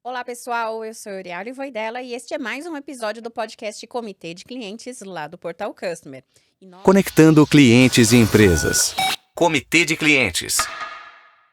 Olá, pessoal. Eu sou Euriale Voidella e este é mais um episódio do podcast Comitê de Clientes lá do Portal Customer. Conectando clientes e empresas. Comitê de Clientes.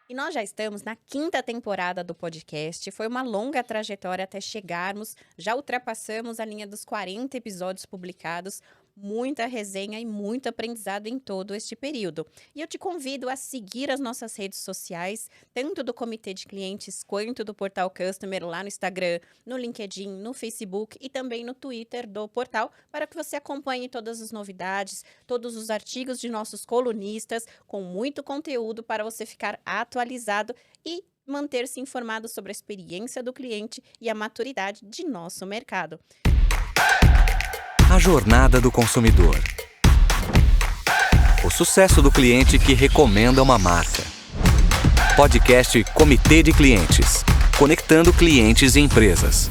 E nós já estamos na quinta temporada do podcast. Foi uma longa trajetória até chegarmos. Já ultrapassamos a linha dos 40 episódios publicados. Muita resenha e muito aprendizado em todo este período. E eu te convido a seguir as nossas redes sociais, tanto do Comitê de Clientes quanto do Portal Customer, lá no Instagram, no LinkedIn, no Facebook e também no Twitter do portal, para que você acompanhe todas as novidades, todos os artigos de nossos colunistas, com muito conteúdo para você ficar atualizado e manter-se informado sobre a experiência do cliente e a maturidade de nosso mercado. A jornada do consumidor. O sucesso do cliente que recomenda uma marca. Podcast Comitê de Clientes. Conectando clientes e empresas.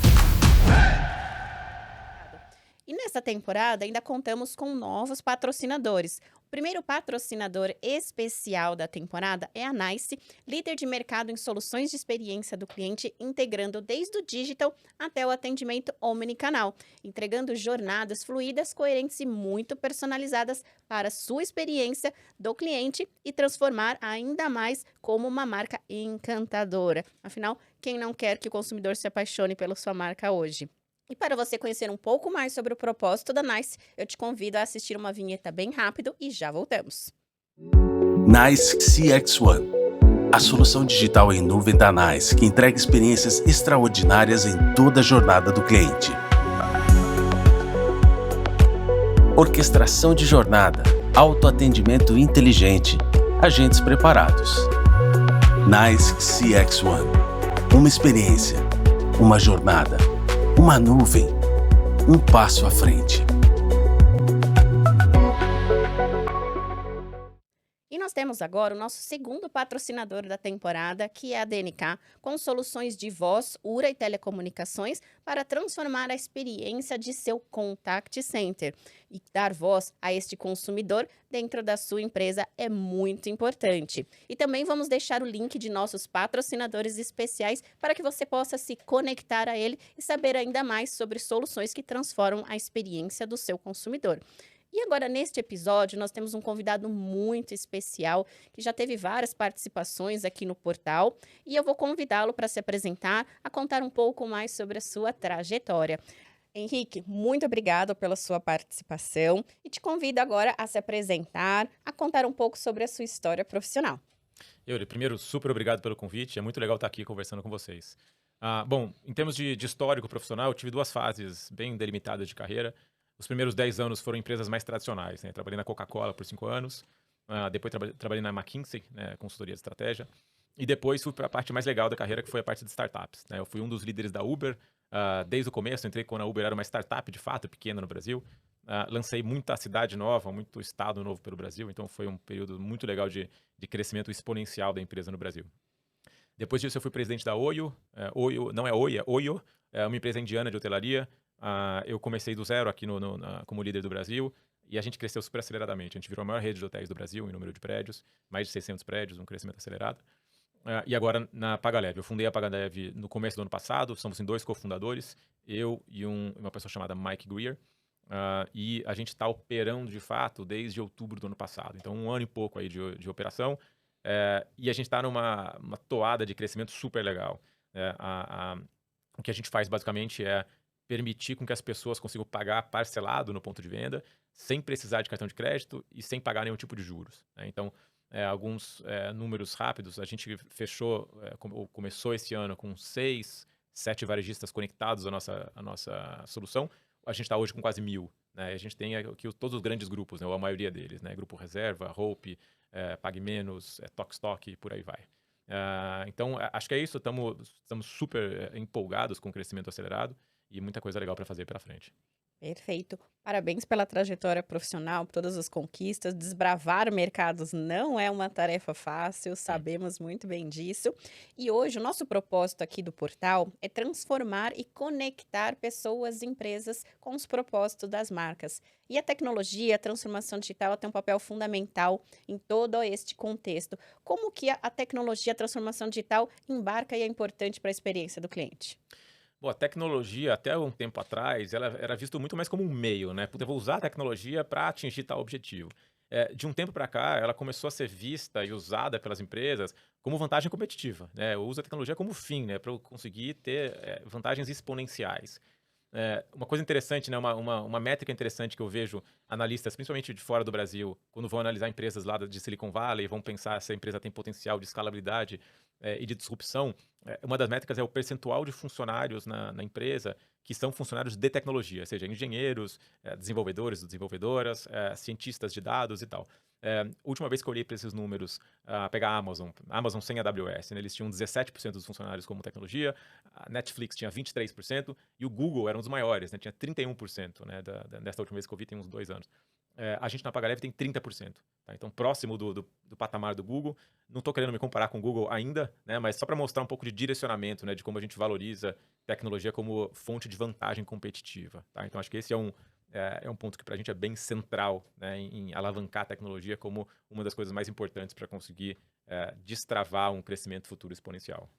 E nessa temporada ainda contamos com novos patrocinadores. O primeiro patrocinador especial da temporada é a NICE, líder de mercado em soluções de experiência do cliente, integrando desde o digital até o atendimento omnicanal, entregando jornadas fluídas, coerentes e muito personalizadas para a sua experiência do cliente e transformar ainda mais como uma marca encantadora. Afinal, quem não quer que o consumidor se apaixone pela sua marca hoje? E para você conhecer um pouco mais sobre o propósito da NICE, eu te convido a assistir uma vinheta bem rápido e já voltamos. NICE CX1, a solução digital em nuvem da NICE que entrega experiências extraordinárias em toda a jornada do cliente. Orquestração de jornada, autoatendimento inteligente, agentes preparados. NICE CX1, uma experiência, uma jornada. Uma nuvem, um passo à frente. E nós temos agora o nosso segundo patrocinador da temporada, que é a DNK, com soluções de voz, URA e telecomunicações para transformar a experiência de seu contact center. E dar voz a este consumidor dentro da sua empresa é muito importante. E também vamos deixar o link de nossos patrocinadores especiais para que você possa se conectar a ele e saber ainda mais sobre soluções que transformam a experiência do seu consumidor. E agora, neste episódio, nós temos um convidado muito especial, que já teve várias participações aqui no portal, e eu vou convidá-lo para se apresentar, a contar um pouco mais sobre a sua trajetória. Henrique, muito obrigado pela sua participação, e te convido agora a se apresentar, a contar um pouco sobre a sua história profissional. Yuri, primeiro, super obrigado pelo convite, é muito legal estar aqui conversando com vocês. Bom, em termos de histórico profissional, eu tive duas fases bem delimitadas de carreira. Os primeiros 10 anos foram empresas mais tradicionais, né? Trabalhei na Coca-Cola por 5 anos, depois trabalhei na McKinsey, né? Consultoria de estratégia, e depois fui para a parte mais legal da carreira, que foi a parte de startups, né? Eu fui um dos líderes da Uber, desde o começo, entrei quando a Uber era uma startup, de fato, pequena no Brasil, lancei muita cidade nova, muito estado novo pelo Brasil, então foi um período muito legal de crescimento exponencial da empresa no Brasil. Depois disso eu fui presidente da Oyo, Oyo não é Oi, é Oyo, é uma empresa indiana de hotelaria. Eu comecei do zero aqui como líder do Brasil e a gente cresceu super aceleradamente. A gente virou a maior rede de hotéis do Brasil em número de prédios, mais de 600 prédios, um crescimento acelerado. E agora na Pagalev. Eu fundei a Pagalev no começo do ano passado, somos em 2 cofundadores, eu e uma pessoa chamada Mike Greer. E a gente está operando de fato desde outubro do ano passado. Então 1 ano e pouco aí de operação. E a gente está numa toada de crescimento super legal. O que a gente faz basicamente é permitir com que as pessoas consigam pagar parcelado no ponto de venda, sem precisar de cartão de crédito e sem pagar nenhum tipo de juros, né? Então, alguns números rápidos, a gente começou esse ano com 6, 7 varejistas conectados à nossa solução. A gente está hoje com quase 1.000, né? A gente tem aqui todos os grandes grupos, né? Ou a maioria deles, né? Grupo Reserva, Hope, Pague Menos, Tokstok e por aí vai. Então, acho que é isso, estamos super empolgados com o crescimento acelerado e muita coisa legal para fazer pela frente. Perfeito. Parabéns pela trajetória profissional, por todas as conquistas. Desbravar mercados não é uma tarefa fácil, Sim. sabemos muito bem disso. E hoje o nosso propósito aqui do portal é transformar e conectar pessoas e empresas com os propósitos das marcas. E a tecnologia, a transformação digital, ela tem um papel fundamental em todo este contexto. Como que a tecnologia, a transformação digital embarca e é importante para a experiência do cliente? Bom, a tecnologia, até um tempo atrás, ela era visto muito mais como um meio, né? Puta, eu vou usar a tecnologia para atingir tal objetivo. De um tempo para cá, ela começou a ser vista e usada pelas empresas como vantagem competitiva, né? Eu uso a tecnologia como fim, né? Para eu conseguir ter vantagens exponenciais. Uma coisa interessante, né, uma métrica interessante que eu vejo analistas, principalmente de fora do Brasil, quando vão analisar empresas lá de Silicon Valley, vão pensar se a empresa tem potencial de escalabilidade e de disrupção, uma das métricas é o percentual de funcionários na empresa que são funcionários de tecnologia, ou seja, engenheiros, desenvolvedores, desenvolvedoras, cientistas de dados e tal. Última vez que eu olhei para esses números, pegar a Amazon sem AWS, né, eles tinham 17% dos funcionários como tecnologia, a Netflix tinha 23%, e o Google era um dos maiores, né? Tinha 31%, né? Dessa última vez que eu vi, tem uns 2 anos. A gente na PagaLeve tem 30%. Tá? Então, próximo do patamar do Google. Não estou querendo me comparar com o Google ainda, né? Mas só para mostrar um pouco de direcionamento, né? De como a gente valoriza tecnologia como fonte de vantagem competitiva. Tá? Então, acho que esse é um ponto que para a gente é bem central, né? Em alavancar a tecnologia como uma das coisas mais importantes para conseguir destravar um crescimento futuro exponencial.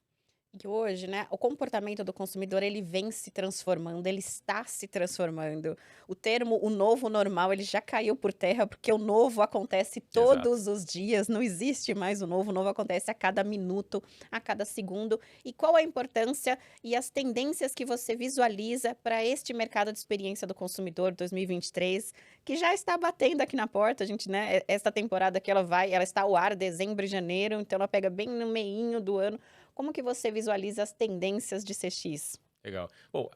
E hoje, né, o comportamento do consumidor ele vem se transformando, ele está se transformando. O termo "o novo normal" ele já caiu por terra, porque o novo acontece Exato. todos os dias, não existe mais o novo acontece a cada minuto, a cada segundo. E qual a importância e as tendências que você visualiza para este mercado de experiência do consumidor 2023, que já está batendo aqui na porta, a gente, né, esta temporada que ela está ao ar dezembro e janeiro, então ela pega bem no meinho do ano. Como que você visualiza as tendências de CX? Legal. Bom,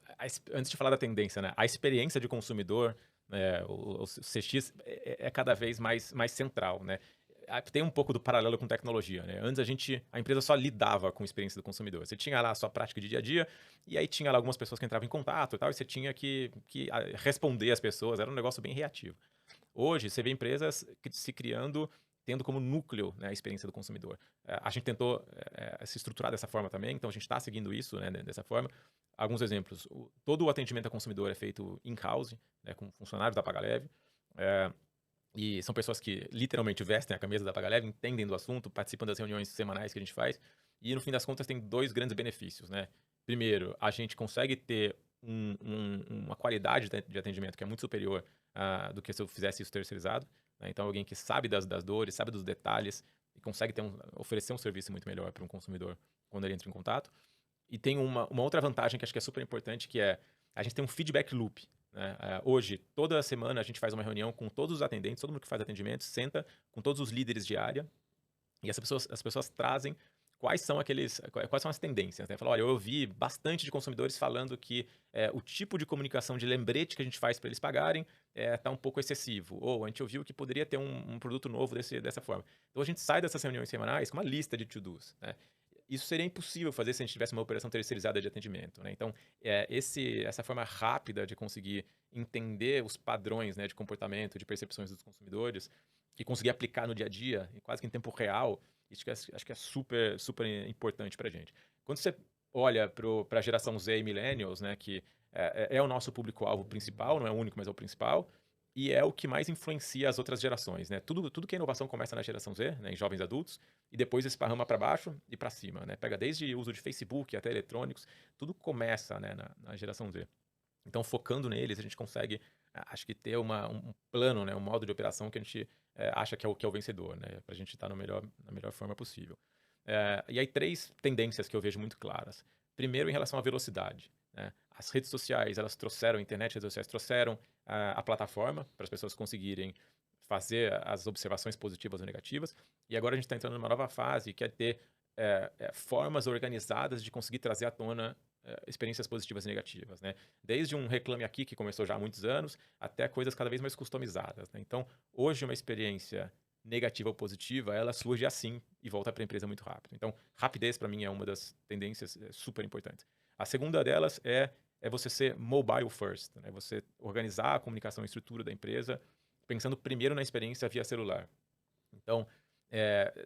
antes de falar da tendência, né, a experiência de consumidor, o CX é cada vez mais central, né? Tem um pouco do paralelo com tecnologia, né? Antes a empresa só lidava com a experiência do consumidor. Você tinha lá a sua prática de dia a dia, e aí tinha lá algumas pessoas que entravam em contato e tal, e você tinha que responder às pessoas, era um negócio bem reativo. Hoje, você vê empresas se criando, tendo como núcleo, né, a experiência do consumidor. A gente tentou se estruturar dessa forma também, então a gente está seguindo isso, né, dessa forma. Alguns exemplos. Todo o atendimento ao consumidor é feito in-house, né, com funcionários da PagaLeve. É, e são pessoas que literalmente vestem a camisa da PagaLeve, entendem do assunto, participam das reuniões semanais que a gente faz. E no fim das contas tem dois grandes benefícios, né? Primeiro, a gente consegue ter uma qualidade de atendimento que é muito superior do que se eu fizesse isso terceirizado, né? Então, alguém que sabe das dores, sabe dos detalhes e consegue oferecer um serviço muito melhor para um consumidor quando ele entra em contato. E tem uma outra vantagem que acho que é super importante, que é a gente tem um feedback loop, né? Hoje, toda semana, a gente faz uma reunião com todos os atendentes, todo mundo que faz atendimento, senta com todos os líderes de área, e as pessoas trazem quais são as tendências, né? Fala, olha, eu ouvi bastante de consumidores falando que o tipo de comunicação de lembrete que a gente faz para eles pagarem está um pouco excessivo. Ou a gente ouviu que poderia ter um produto novo dessa forma. Então a gente sai dessas reuniões semanais com uma lista de to-dos, né? Isso seria impossível fazer se a gente tivesse uma operação terceirizada de atendimento, né? Então, essa forma rápida de conseguir entender os padrões, né, de comportamento, de percepções dos consumidores e conseguir aplicar no dia a dia, quase que em tempo real, isso acho que é super, super importante para a gente. Quando você olha para a geração Z e Millennials, né, que é o nosso público-alvo principal, não é o único, mas é o principal, e é o que mais influencia as outras gerações, né? Tudo que é inovação começa na geração Z, né, em jovens adultos, e depois esparrama para baixo e para cima, né? Pega desde o uso de Facebook até eletrônicos, tudo começa, né, na geração Z. Então, focando neles, a gente consegue, acho que ter um plano, né, um modo de operação que a gente acha que é o vencedor, né? Para a gente estar na melhor forma possível. E aí, 3 tendências que eu vejo muito claras. Primeiro, em relação à velocidade, né? As redes sociais, elas trouxeram, a internet e as redes sociais trouxeram a plataforma para as pessoas conseguirem fazer as observações positivas ou negativas. E agora a gente está entrando numa nova fase, que é ter formas organizadas de conseguir trazer à tona experiências positivas e negativas, né? Desde um Reclame Aqui, que começou já há muitos anos, até coisas cada vez mais customizadas, né? Então, hoje uma experiência negativa ou positiva, ela surge assim e volta para a empresa muito rápido. Então, rapidez para mim é uma das tendências super importantes. A segunda delas é é você ser mobile first, né? Você organizar a comunicação e estrutura da empresa pensando primeiro na experiência via celular. Então,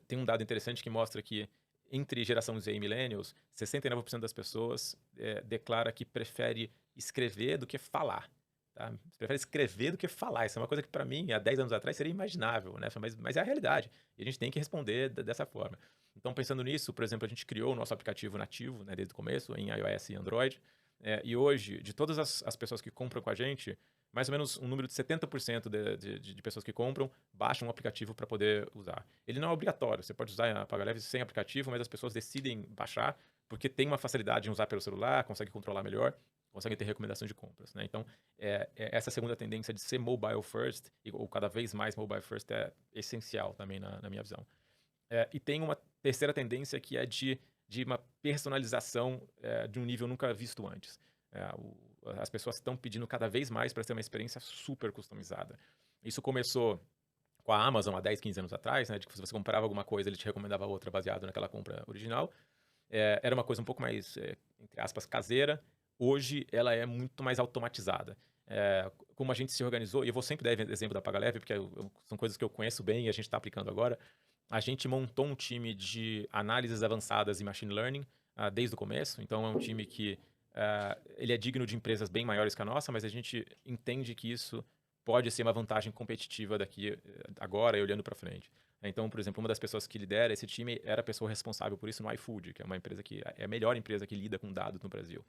tem um dado interessante que mostra que entre geração Z e millennials, 69% das pessoas declara que prefere escrever do que falar. Tá? Prefere escrever do que falar. Isso é uma coisa que, para mim, há 10 anos atrás, seria imaginável, né? Mas é a realidade. E a gente tem que responder dessa forma. Então, pensando nisso, por exemplo, a gente criou o nosso aplicativo nativo, né, desde o começo, em iOS e Android. E hoje, de todas as pessoas que compram com a gente, mais ou menos um número de 70% de pessoas que compram baixam um aplicativo para poder usar. Ele não é obrigatório, você pode usar a PagaLeve sem aplicativo, mas as pessoas decidem baixar porque tem uma facilidade em usar pelo celular, consegue controlar melhor, consegue ter recomendações de compras, né? Então, essa segunda tendência de ser mobile first, ou cada vez mais mobile first, é essencial também na minha visão. E tem uma terceira tendência que é de uma personalização de um nível nunca visto antes. As pessoas estão pedindo cada vez mais para ter uma experiência super customizada. Isso começou com a Amazon há 10, 15 anos atrás, né? De que se você comprava alguma coisa, ele te recomendava outra baseado naquela compra original. Era uma coisa um pouco mais, entre aspas, caseira. Hoje, ela é muito mais automatizada. Como a gente se organizou, e eu vou sempre dar exemplo da PagaLeve, porque são coisas que eu conheço bem e a gente está aplicando agora. A gente montou um time de análises avançadas em machine learning desde o começo. Então, é um time que ele é digno de empresas bem maiores que a nossa, mas a gente entende que isso pode ser uma vantagem competitiva daqui agora e olhando para frente. Então, por exemplo, uma das pessoas que lidera esse time era a pessoa responsável por isso no iFood, que é uma empresa que é a melhor empresa que lida com dados no Brasil.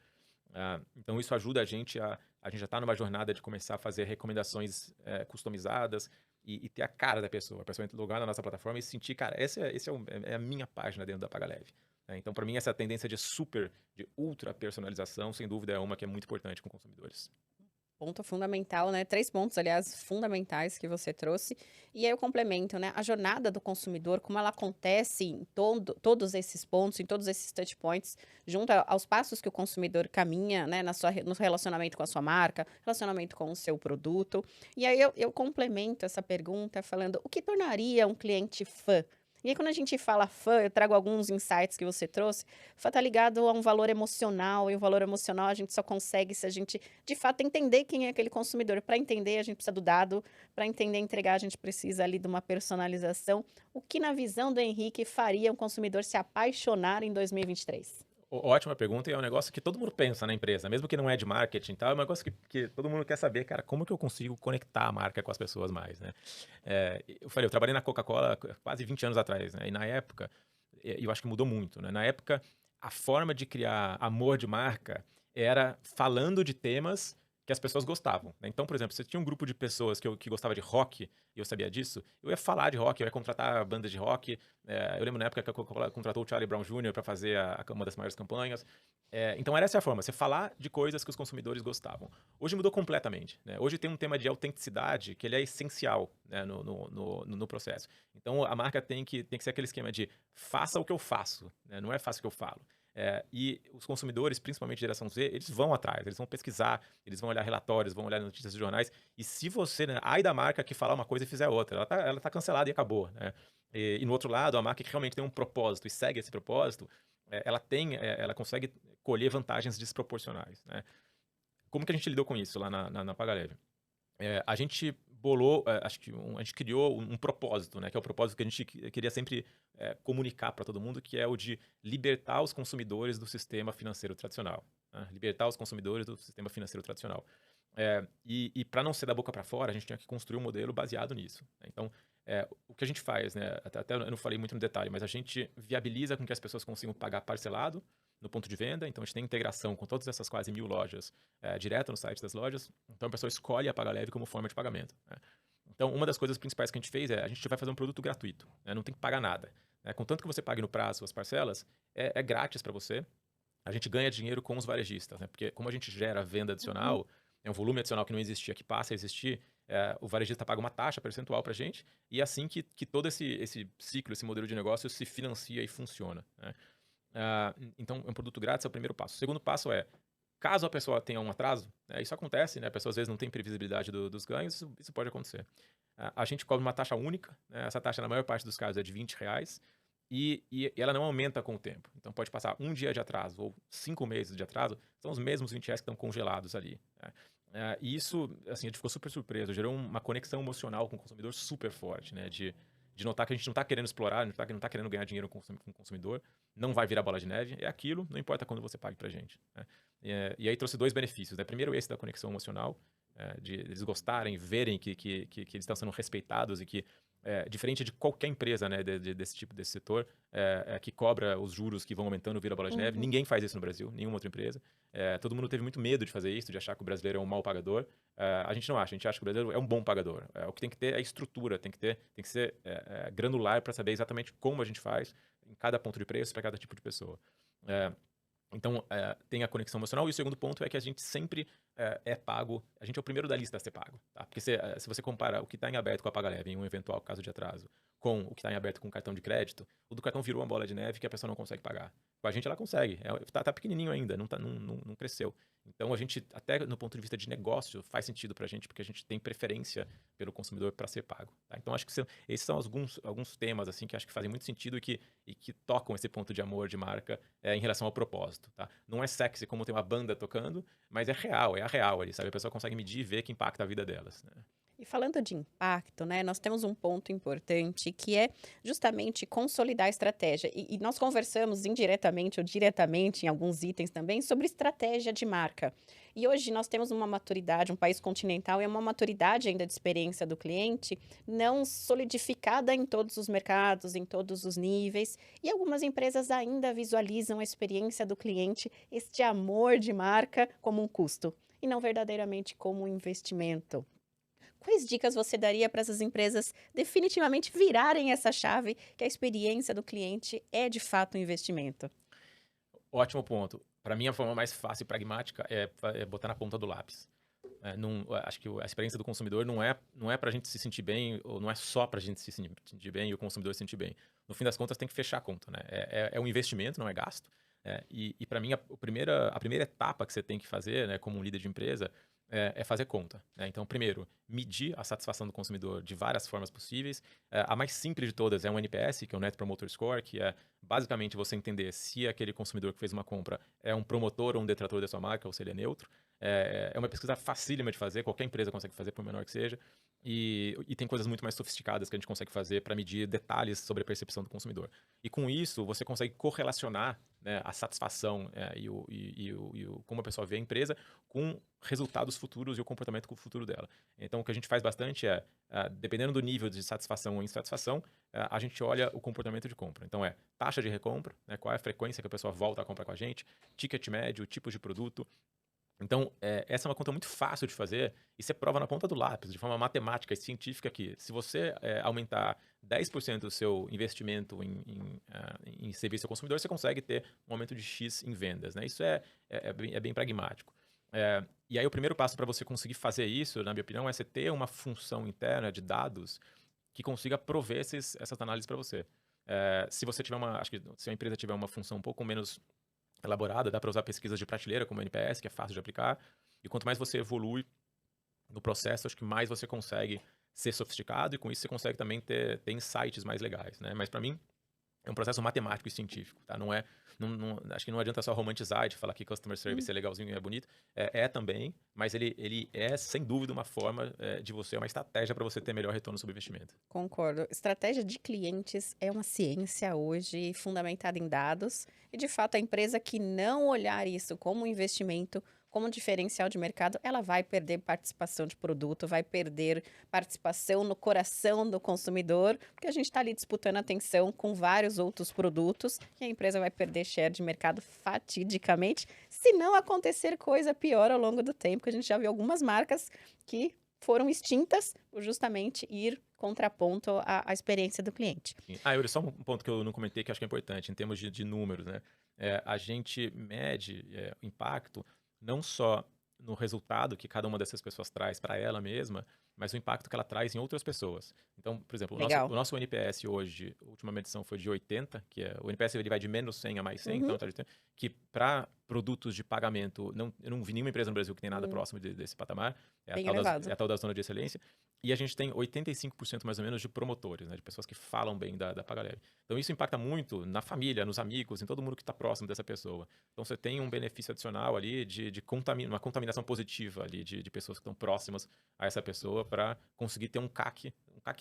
Então, isso ajuda a gente a gente já está numa jornada de começar a fazer recomendações customizadas e ter a cara da pessoa. A pessoa logar na nossa plataforma e sentir, cara, essa é a minha página dentro da PagaLeve. Então, para mim, essa tendência de ultra personalização, sem dúvida, é uma que é muito importante com consumidores. Ponto fundamental, né? 3 pontos, aliás, fundamentais que você trouxe. E aí eu complemento, né? A jornada do consumidor, como ela acontece em todos esses pontos, em todos esses touch points, junto aos passos que o consumidor caminha, né? No relacionamento com a sua marca, relacionamento com o seu produto. E aí eu complemento essa pergunta falando, o que tornaria um cliente fã? E aí, quando a gente fala fã, eu trago alguns insights que você trouxe. Fã tá ligado a um valor emocional, e o valor emocional a gente só consegue se a gente, de fato, entender quem é aquele consumidor. Para entender, a gente precisa do dado. Para entender e entregar, a gente precisa ali de uma personalização. O que, na visão do Henrique, faria um consumidor se apaixonar em 2023? Ótima pergunta, e é um negócio que todo mundo pensa na empresa, mesmo que não é de marketing e tal, é um negócio que todo mundo quer saber, cara, como que eu consigo conectar a marca com as pessoas mais, né? Eu trabalhei na Coca-Cola quase 20 anos atrás, né? E na época, eu acho que mudou muito, né? Na época, a forma de criar amor de marca era falando de temas que as pessoas gostavam, né? Então, por exemplo, se tinha um grupo de pessoas que gostava de rock, e eu sabia disso, eu ia falar de rock, eu ia contratar bandas de rock. Eu lembro na época que a Coca-Cola contratou o Charlie Brown Jr. para fazer uma das maiores campanhas. Então, era essa a forma, você falar de coisas que os consumidores gostavam. Hoje mudou completamente, né? Hoje tem um tema de autenticidade que ele é essencial, né, no processo. Então, a marca tem que ser aquele esquema de faça o que eu faço, né? Não é faça o que eu falo. E os consumidores, principalmente geração Z, eles vão atrás, eles vão pesquisar, eles vão olhar relatórios, vão olhar notícias de jornais. E se você, né, ai da marca que falar uma coisa e fizer outra, ela tá cancelada e acabou, né? E no outro lado, a marca que realmente tem um propósito e segue esse propósito, ela consegue colher vantagens desproporcionais, né? Como que a gente lidou com isso lá na PagaLeve? A gente bolou, a gente criou um propósito, né? Que é o propósito que a gente queria sempre comunicar para todo mundo, que é o de libertar os consumidores do sistema financeiro tradicional. Né? Libertar os consumidores do sistema financeiro tradicional. E para não ser da boca para fora, a gente tinha que construir um modelo baseado nisso. Né? Então, o que a gente faz, né? Até eu não falei muito no detalhe, mas a gente viabiliza com que as pessoas consigam pagar parcelado no ponto de venda. Então, a gente tem integração com todas essas quase 1.000 lojas direto no site das lojas. Então, a pessoa escolhe a PagaLeve como forma de pagamento. Né? Então, uma das coisas principais que a gente fez a gente vai fazer um produto gratuito. Né? Não tem que pagar nada. Né? Contanto que você pague no prazo as parcelas, é grátis para você. A gente ganha dinheiro com os varejistas, né? Porque como a gente gera venda adicional, é um volume adicional que não existia, que passa a existir, o varejista paga uma taxa percentual para a gente, e é assim que todo esse ciclo, esse modelo de negócio se financia e funciona. Né? Então, é um produto grátis, é o primeiro passo. O segundo passo caso a pessoa tenha um atraso, isso acontece, né? A pessoa às vezes não tem previsibilidade dos ganhos, isso pode acontecer. A gente cobra uma taxa única, né? Essa taxa na maior parte dos casos é de R$20, e ela não aumenta com o tempo. Então pode passar um dia de atraso ou 5 meses de atraso, são os mesmos R$20 que estão congelados ali, né? E isso, assim, a gente ficou super surpreso, gerou uma conexão emocional com o consumidor super forte, né? De notar que a gente não está querendo explorar, não está querendo ganhar dinheiro com o consumidor, não vai virar bola de neve, é aquilo, não importa quando você pague pra gente, né? E aí trouxe 2 benefícios, né? Primeiro esse da conexão emocional, de eles gostarem, verem que eles estão sendo respeitados e que, diferente de qualquer empresa, né, desse setor, que cobra os juros que vão aumentando, vira bola de neve, ninguém faz isso no Brasil, nenhuma outra empresa. Todo mundo teve muito medo de fazer isso, de achar que o brasileiro é um mau pagador. A gente não acha, a gente acha que o brasileiro é um bom pagador. O que tem que ter é estrutura, tem que ser granular para saber exatamente como a gente faz em cada ponto de preço para cada tipo de pessoa. Então, tem a conexão emocional. E o segundo ponto é que a gente sempre é pago, a gente é o primeiro da lista a ser pago, tá? Porque se você compara o que está em aberto com a Paga Leve em um eventual caso de atraso com o que está em aberto com o cartão de crédito, o do cartão virou uma bola de neve que a pessoa não consegue pagar. Com a gente ela consegue, tá pequenininho ainda, não cresceu. Então a gente, até no ponto de vista de negócio, faz sentido pra gente, porque a gente tem preferência pelo consumidor para ser pago, tá? Então acho que esses são alguns temas assim que acho que fazem muito sentido e que tocam esse ponto de amor de marca em relação ao propósito, tá? Não é sexy como tem uma banda tocando, mas é a real ali, sabe? A pessoa consegue medir e ver que impacta a vida delas, né? E falando de impacto, né, nós temos um ponto importante que é justamente consolidar a estratégia. E nós conversamos indiretamente ou diretamente em alguns itens também sobre estratégia de marca. E hoje nós temos uma maturidade, um país continental, e uma maturidade ainda de experiência do cliente não solidificada em todos os mercados, em todos os níveis. E algumas empresas ainda visualizam a experiência do cliente, este amor de marca, como um custo e não verdadeiramente como um investimento. Quais dicas você daria para essas empresas definitivamente virarem essa chave, que a experiência do cliente é de fato um investimento? Ótimo ponto. Para mim, a forma mais fácil e pragmática é botar na ponta do lápis. Acho que a experiência do consumidor não é para a gente se sentir bem, ou não é só para a gente se sentir bem e o consumidor se sentir bem. No fim das contas, tem que fechar a conta, né? É um investimento, não é gasto. E para mim, a primeira etapa que você tem que fazer, né, como um líder de empresa, é fazer conta, né? Então, primeiro, medir a satisfação do consumidor de várias formas possíveis. A mais simples de todas é um NPS, que é o Net Promoter Score, que é basicamente você entender se aquele consumidor que fez uma compra é um promotor ou um detrator da sua marca, ou se ele é neutro. É uma pesquisa facílima de fazer, qualquer empresa consegue fazer, por menor que seja. E tem coisas muito mais sofisticadas que a gente consegue fazer para medir detalhes sobre a percepção do consumidor. E com isso, você consegue correlacionar, né, a satisfação como a pessoa vê a empresa com resultados futuros e o comportamento futuro dela. Então, o que a gente faz bastante dependendo do nível de satisfação ou insatisfação, a gente olha o comportamento de compra. Então, taxa de recompra, né, qual é a frequência que a pessoa volta a comprar com a gente, ticket médio, tipo de produto. Então, essa é uma conta muito fácil de fazer e você prova na ponta do lápis, de forma matemática e científica, que se você aumentar 10% do seu investimento em serviço ao consumidor, você consegue ter um aumento de X em vendas, né? Isso é bem pragmático. E aí o primeiro passo para você conseguir fazer isso, na minha opinião, é você ter uma função interna de dados que consiga prover essas análises para você. Se você tiver acho que se a empresa tiver uma função um pouco menos elaborada, dá para usar pesquisas de prateleira como o NPS, que é fácil de aplicar. E quanto mais você evolui no processo, acho que mais você consegue ser sofisticado e com isso você consegue também ter insights mais legais, né? Mas para mim é um processo matemático e científico, tá? Acho que não adianta só romantizar e falar que customer service é legalzinho e é bonito. Também, mas ele é sem dúvida uma forma uma estratégia para você ter melhor retorno sobre investimento. Concordo. Estratégia de clientes é uma ciência hoje fundamentada em dados e, de fato, a empresa que não olhar isso como um investimento, como um diferencial de mercado, ela vai perder participação de produto, vai perder participação no coração do consumidor, porque a gente está ali disputando atenção com vários outros produtos e a empresa vai perder share de mercado fatidicamente, se não acontecer coisa pior ao longo do tempo, que a gente já viu algumas marcas que foram extintas por justamente ir contraponto à experiência do cliente. Yuri, só um ponto que eu não comentei que acho que é importante, em termos de números, né? A gente mede o impacto não só no resultado que cada uma dessas pessoas traz para ela mesma, mas o impacto que ela traz em outras pessoas. Então, por exemplo, o nosso NPS hoje, a última medição foi de 80, que o NPS ele vai de menos 100 a mais 100, então, que para produtos de pagamento. Eu não vi nenhuma empresa no Brasil que tem nada próximo desse patamar. Bem elevado. É a tal da zona de excelência. E a gente tem 85% mais ou menos de promotores, né? De pessoas que falam bem da PagaLeve. Então isso impacta muito na família, nos amigos, em todo mundo que está próximo dessa pessoa. Então você tem um benefício adicional ali uma contaminação positiva ali de pessoas que estão próximas a essa pessoa para conseguir ter um CAC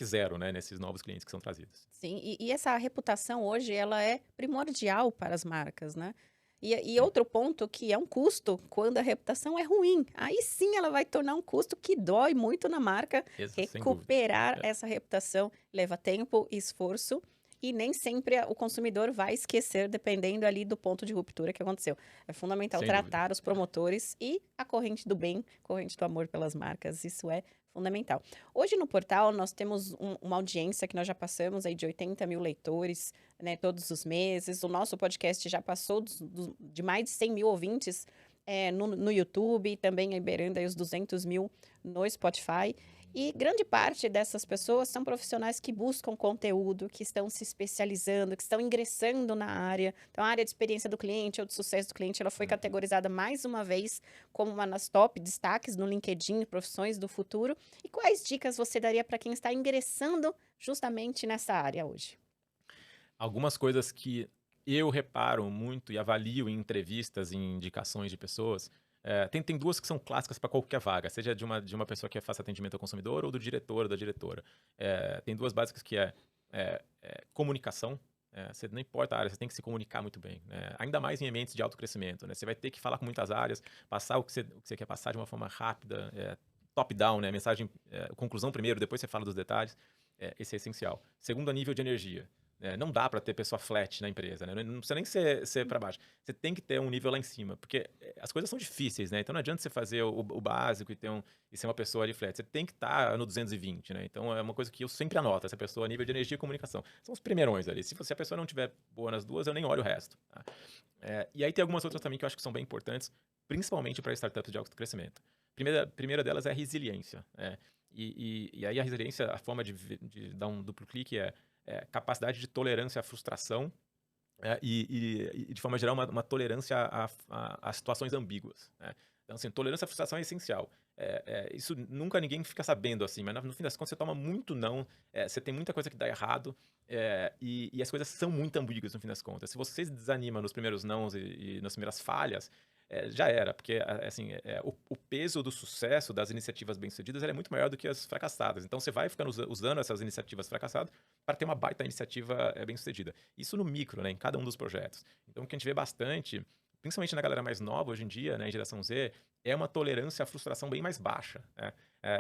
zero, né? Nesses novos clientes que são trazidos. Sim, e essa reputação hoje, ela é primordial para as marcas, né? E outro ponto que é um custo, quando a reputação é ruim. Aí sim ela vai tornar um custo que dói muito na marca. Sem dúvida. Recuperar essa reputação leva tempo e esforço. E nem sempre o consumidor vai esquecer, dependendo ali do ponto de ruptura que aconteceu. É fundamental Sem tratar dúvida. os promotores e a corrente do bem, corrente do amor pelas marcas. Isso é fundamental. Hoje no portal nós temos uma audiência que nós já passamos aí de 80 mil leitores, né, todos os meses. O nosso podcast já passou de mais de 100 mil ouvintes no YouTube, também beirando aí os 200 mil no Spotify. E grande parte dessas pessoas são profissionais que buscam conteúdo, que estão se especializando, que estão ingressando na área. Então, a área de experiência do cliente ou de sucesso do cliente, ela foi categorizada mais uma vez como uma das top destaques no LinkedIn, Profissões do Futuro. E quais dicas você daria para quem está ingressando justamente nessa área hoje? Algumas coisas que eu reparo muito e avalio em entrevistas, em indicações de pessoas. Tem duas que são clássicas para qualquer vaga, seja de uma pessoa que faça atendimento ao consumidor ou do diretor ou da diretora. Tem duas básicas que comunicação. Você, não importa a área, você tem que se comunicar muito bem, né? Ainda mais em ambientes de alto crescimento, né? Você vai ter que falar com muitas áreas, passar o que você quer passar de uma forma rápida, top-down, né? Mensagem, conclusão primeiro, depois você fala dos detalhes. Esse é essencial. Segundo, a nível de energia. Não dá para ter pessoa flat na empresa, né? Não precisa nem ser para baixo. Você tem que ter um nível lá em cima, porque as coisas são difíceis, né? Então não adianta você fazer o básico e ser uma pessoa ali flat. Você tem que estar no 220, né? Então é uma coisa que eu sempre anoto, essa pessoa a nível de energia e comunicação. São os primeirões ali. Se a pessoa não tiver boa nas duas, eu nem olho o resto. Tá? E aí tem algumas outras também que eu acho que são bem importantes, principalmente para startups de alto crescimento. Primeira delas é a resiliência. E aí a resiliência, a forma de dar um duplo clique capacidade de tolerância à frustração e de forma geral, uma tolerância a situações ambíguas. Né? Então, assim, tolerância à frustração é essencial. Isso nunca ninguém fica sabendo, assim, mas no fim das contas você toma muito não, você tem muita coisa que dá errado e as coisas são muito ambíguas no fim das contas. Se você se desanima nos primeiros nãos e nas primeiras falhas, já era, porque assim, o peso do sucesso das iniciativas bem-sucedidas é muito maior do que as fracassadas. Então você vai ficando usando essas iniciativas fracassadas para ter uma baita iniciativa bem-sucedida. Isso no micro, né, em cada um dos projetos. Então o que a gente vê bastante, principalmente na galera mais nova hoje em dia, né, em geração Z, é uma tolerância à frustração bem mais baixa. Né?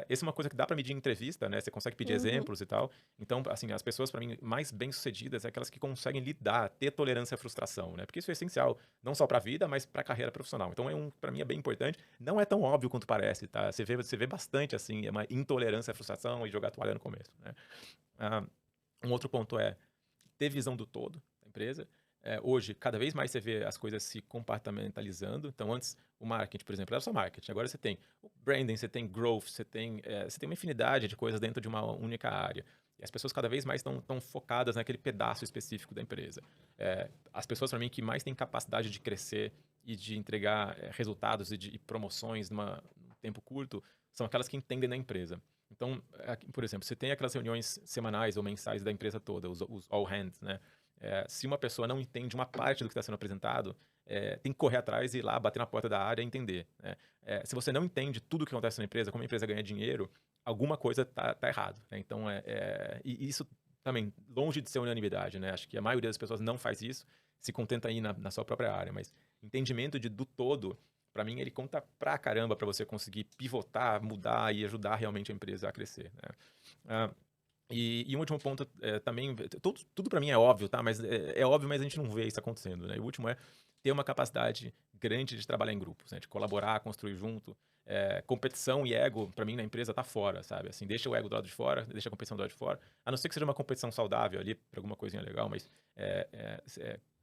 Essa é uma coisa que dá para medir em entrevista, né? Você consegue pedir exemplos e tal. Então, assim, as pessoas, para mim, mais bem-sucedidas é aquelas que conseguem lidar, ter tolerância à frustração, né? Porque isso é essencial, não só para a vida, mas para a carreira profissional. Então, para mim, é bem importante. Não é tão óbvio quanto parece, tá? Você vê bastante, assim, uma intolerância à frustração e jogar toalha no começo, né? Um outro ponto é ter visão do todo da empresa. Hoje, cada vez mais você vê as coisas se compartimentalizando. Então, antes, o marketing, por exemplo, era só marketing. Agora você tem o branding, você tem growth, você tem uma infinidade de coisas dentro de uma única área. E as pessoas cada vez mais estão focadas naquele pedaço específico da empresa. As pessoas, para mim, que mais têm capacidade de crescer e de entregar resultados e promoções num tempo curto, são aquelas que entendem da empresa. Então, por exemplo, você tem aquelas reuniões semanais ou mensais da empresa toda, os all hands, né? Se uma pessoa não entende uma parte do que está sendo apresentado, tem que correr atrás e ir lá, bater na porta da área e entender. Né? Se você não entende tudo o que acontece na empresa, como a empresa ganha dinheiro, alguma coisa tá errado. Né? Então, e isso também, longe de ser unanimidade. Né? Acho que a maioria das pessoas não faz isso, se contenta aí na sua própria área. Mas entendimento do todo, para mim, ele conta pra caramba para você conseguir pivotar, mudar e ajudar realmente a empresa a crescer. Né? E um último ponto também, tudo para mim é óbvio, tá? Mas é óbvio, mas a gente não vê isso acontecendo, né? E o último é ter uma capacidade grande de trabalhar em grupos, né? De colaborar, construir junto. Competição e ego, para mim, na empresa tá fora, sabe? Assim, deixa o ego do lado de fora, deixa a competição do lado de fora. A não ser que seja uma competição saudável ali, para alguma coisinha legal, mas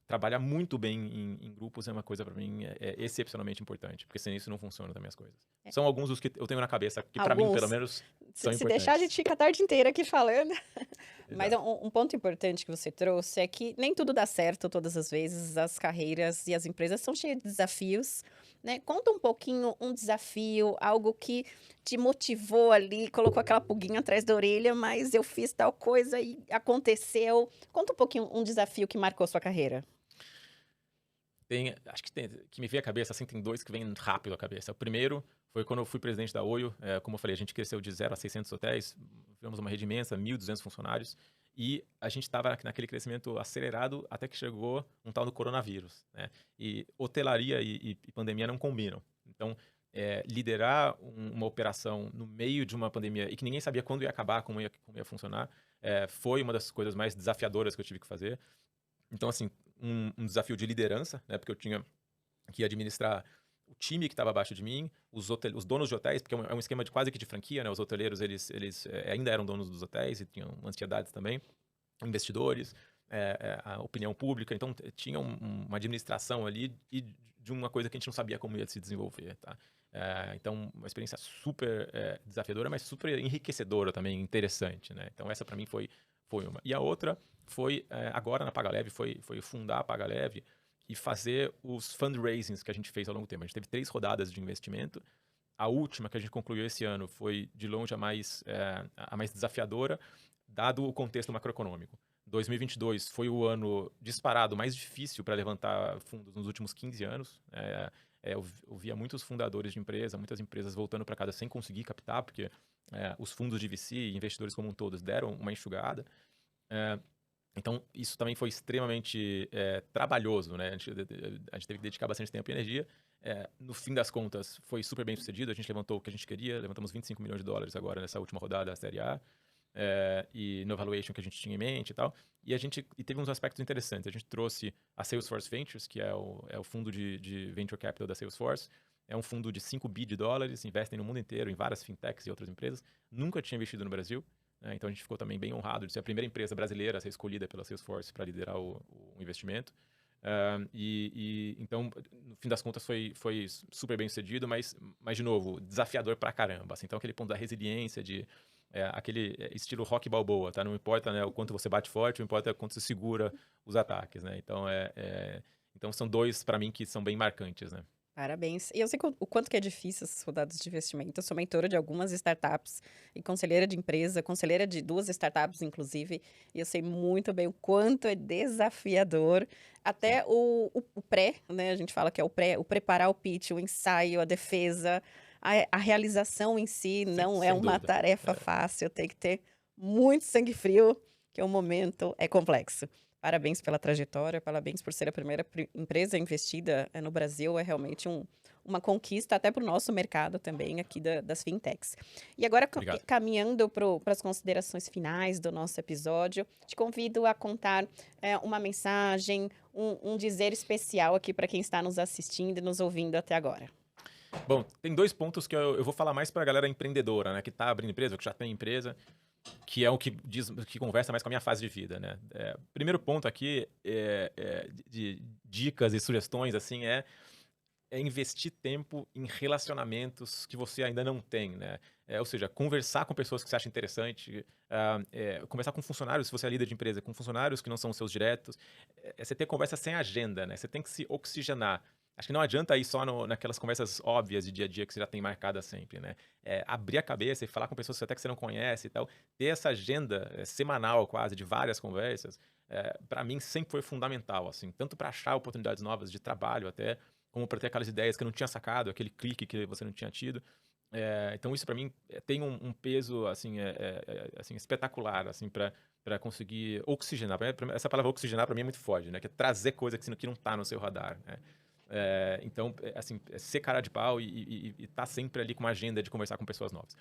trabalhar muito bem em grupos é uma coisa para mim excepcionalmente importante, porque sem isso não funciona também as coisas. São alguns dos que eu tenho na cabeça que para mim, pelo menos, são Se importantes. deixar, a gente fica a tarde inteira aqui falando. Mas Exato. um ponto importante que você trouxe é que nem tudo dá certo todas as vezes. As carreiras e as empresas são cheias de desafios, né? Conta um pouquinho um desafio, algo que te motivou ali, colocou aquela pulguinha atrás da orelha, mas eu fiz tal coisa e aconteceu. Conta um pouquinho um desafio que marcou sua carreira. Acho que me veio à cabeça, assim, tem dois que vêm rápido à cabeça. O primeiro foi quando eu fui presidente da Oio. Como eu falei, a gente cresceu de 0 a 600 hotéis, tivemos uma rede imensa, 1.200 funcionários, e a gente estava naquele crescimento acelerado até que chegou um tal do coronavírus, né? E hotelaria e pandemia não combinam. Então, liderar uma operação no meio de uma pandemia e que ninguém sabia quando ia acabar, como ia funcionar, foi uma das coisas mais desafiadoras que eu tive que fazer. Então, assim, um desafio de liderança, né? Porque eu tinha que administrar o time que estava abaixo de mim, os donos de hotéis, porque é um esquema quase que de franquia, né? Os hoteleiros, eles ainda eram donos dos hotéis e tinham ansiedades também, investidores, a opinião pública. Então, tinha uma administração ali e de uma coisa que a gente não sabia como ia se desenvolver, tá? Então, uma experiência super desafiadora, mas super enriquecedora também, interessante, né? Então, essa para mim foi uma. E a outra foi, agora na PagaLeve, foi fundar a PagaLeve e fazer os fundraisings que a gente fez ao longo do tempo. A gente teve 3 rodadas de investimento. A última, que a gente concluiu esse ano, foi de longe a mais desafiadora, dado o contexto macroeconômico. 2022 foi o ano disparado mais difícil para levantar fundos nos últimos 15 anos. Eu via muitos fundadores de empresa, muitas empresas voltando para casa sem conseguir captar, porque os fundos de VC e investidores como um todos deram uma enxugada. Então, isso também foi extremamente trabalhoso, né? A gente teve que dedicar bastante tempo e energia. No fim das contas, foi super bem sucedido. A gente levantou o que a gente queria, levantamos $25 milhões agora nessa última rodada da Série A. E no valuation que a gente tinha em mente e tal. E teve uns aspectos interessantes. A gente trouxe a Salesforce Ventures, que é o fundo de venture capital da Salesforce. É um fundo de $5 bilhões, investem no mundo inteiro, em várias fintechs e outras empresas. Nunca tinha investido no Brasil. Então, a gente ficou também bem honrado de ser a primeira empresa brasileira a ser escolhida pela Salesforce para liderar o investimento. Então, no fim das contas, foi super bem sucedido, mas de novo, desafiador pra caramba. Assim. Então, aquele ponto da resiliência, aquele estilo Rocky Balboa, tá? Não importa, né, o quanto você bate forte, não importa o quanto você segura os ataques, né? Então, então são dois, para mim, que são bem marcantes, né? Parabéns. E eu sei o quanto que é difícil essas rodadas de investimento. Eu sou mentora de algumas startups e conselheira de empresa, conselheira de 2 startups, inclusive. E eu sei muito bem o quanto é desafiador. Até o pré, né? A gente fala que é o preparar o pitch, o ensaio, a defesa, a realização em si não é Sem uma dúvida. tarefa fácil. Tem que ter muito sangue frio, que o momento é complexo. Parabéns pela trajetória, parabéns por ser a primeira empresa investida no Brasil. É realmente uma conquista até para o nosso mercado também aqui das fintechs. E agora, Obrigado. caminhando para as considerações finais do nosso episódio, te convido a contar uma mensagem, um dizer especial aqui para quem está nos assistindo e nos ouvindo até agora. Bom, tem 2 pontos que eu vou falar mais para a galera empreendedora, né? Que está abrindo empresa, que já tem empresa, que é o que conversa mais com a minha fase de vida, né? Primeiro ponto aqui de dicas e sugestões, assim, é investir tempo em relacionamentos que você ainda não tem, né? Ou seja, conversar com pessoas que você acha interessante, conversar com funcionários, se você é líder de empresa, com funcionários que não são seus diretos. Você ter conversa sem agenda, né? Você tem que se oxigenar. Acho que não adianta ir só naquelas conversas óbvias de dia a dia que você já tem marcada sempre, né? Abrir a cabeça e falar com pessoas até que você não conhece e tal. Ter essa agenda semanal quase de várias conversas, para mim sempre foi fundamental, assim. Tanto para achar oportunidades novas de trabalho até, como para ter aquelas ideias que eu não tinha sacado, aquele clique que você não tinha tido. Então isso para mim tem um peso assim, assim espetacular assim, para conseguir oxigenar. Essa palavra oxigenar para mim é muito forte, né? Que é trazer coisa que não está no seu radar, né? Então, assim, ser cara de pau e tá sempre ali com uma agenda de conversar com pessoas novas.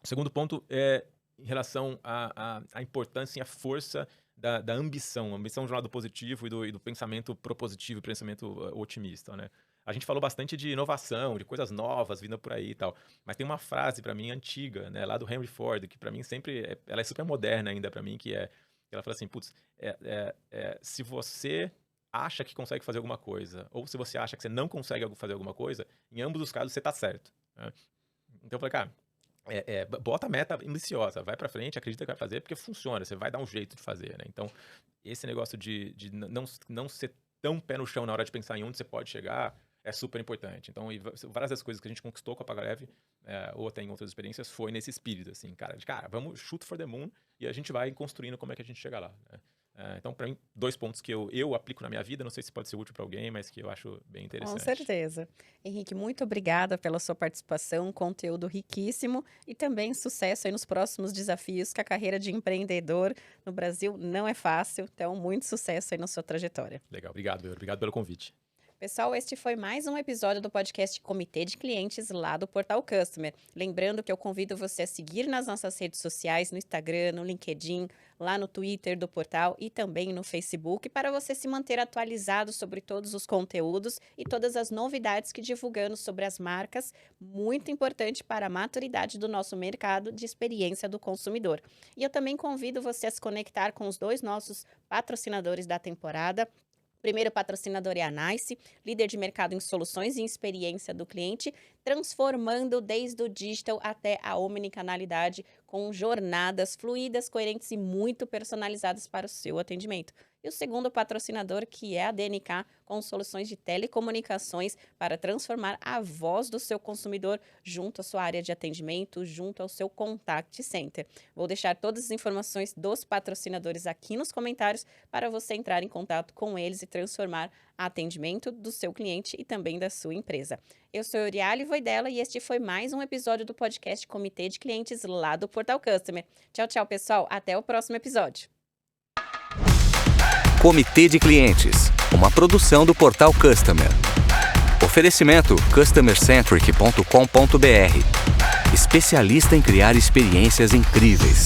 O segundo ponto é em relação à importância e à força da ambição. Ambição de um lado positivo e do pensamento propositivo, pensamento otimista, né? A gente falou bastante de inovação, de coisas novas vindo por aí e tal, mas tem uma frase para mim antiga, né, lá do Henry Ford, que para mim sempre ela é super moderna ainda para mim, que é Ela fala assim, putz, se você acha que consegue fazer alguma coisa, ou se você acha que você não consegue fazer alguma coisa, em ambos os casos você tá certo. Né? Então eu falei, cara, bota a meta ambiciosa, vai pra frente, acredita que vai fazer, porque funciona, você vai dar um jeito de fazer, né? Então, esse negócio de não ser tão pé no chão na hora de pensar em onde você pode chegar é super importante. Então, várias das coisas que a gente conquistou com a PagaLeve, ou até em outras experiências, foi nesse espírito, assim, cara, vamos shoot for the moon e a gente vai construindo como é que a gente chega lá, né? Então, para mim, 2 pontos que eu aplico na minha vida, não sei se pode ser útil para alguém, mas que eu acho bem interessante. Com certeza. Henrique, muito obrigada pela sua participação, conteúdo riquíssimo e também sucesso aí nos próximos desafios, que a carreira de empreendedor no Brasil não é fácil, então muito sucesso aí na sua trajetória. Legal, obrigado pelo convite. Pessoal, este foi mais um episódio do podcast Comitê de Clientes lá do Portal Customer. Lembrando que eu convido você a seguir nas nossas redes sociais, no Instagram, no LinkedIn, lá no Twitter do portal e também no Facebook, para você se manter atualizado sobre todos os conteúdos e todas as novidades que divulgamos sobre as marcas, muito importante para a maturidade do nosso mercado de experiência do consumidor. E eu também convido você a se conectar com os 2 nossos patrocinadores da temporada. O primeiro patrocinador é a NICE, líder de mercado em soluções e experiência do cliente, transformando desde o digital até a omnicanalidade com jornadas fluídas, coerentes e muito personalizadas para o seu atendimento. E o segundo patrocinador, que é a DNK, com soluções de telecomunicações para transformar a voz do seu consumidor junto à sua área de atendimento, junto ao seu contact center. Vou deixar todas as informações dos patrocinadores aqui nos comentários para você entrar em contato com eles e transformar atendimento do seu cliente e também da sua empresa. Eu sou Euriale Voidella e este foi mais um episódio do podcast Comitê de Clientes lá do Portal Customer. Tchau, tchau, pessoal. Até o próximo episódio. Comitê de Clientes, uma produção do Portal Customer. Oferecimento customercentric.com.br. Especialista em criar experiências incríveis.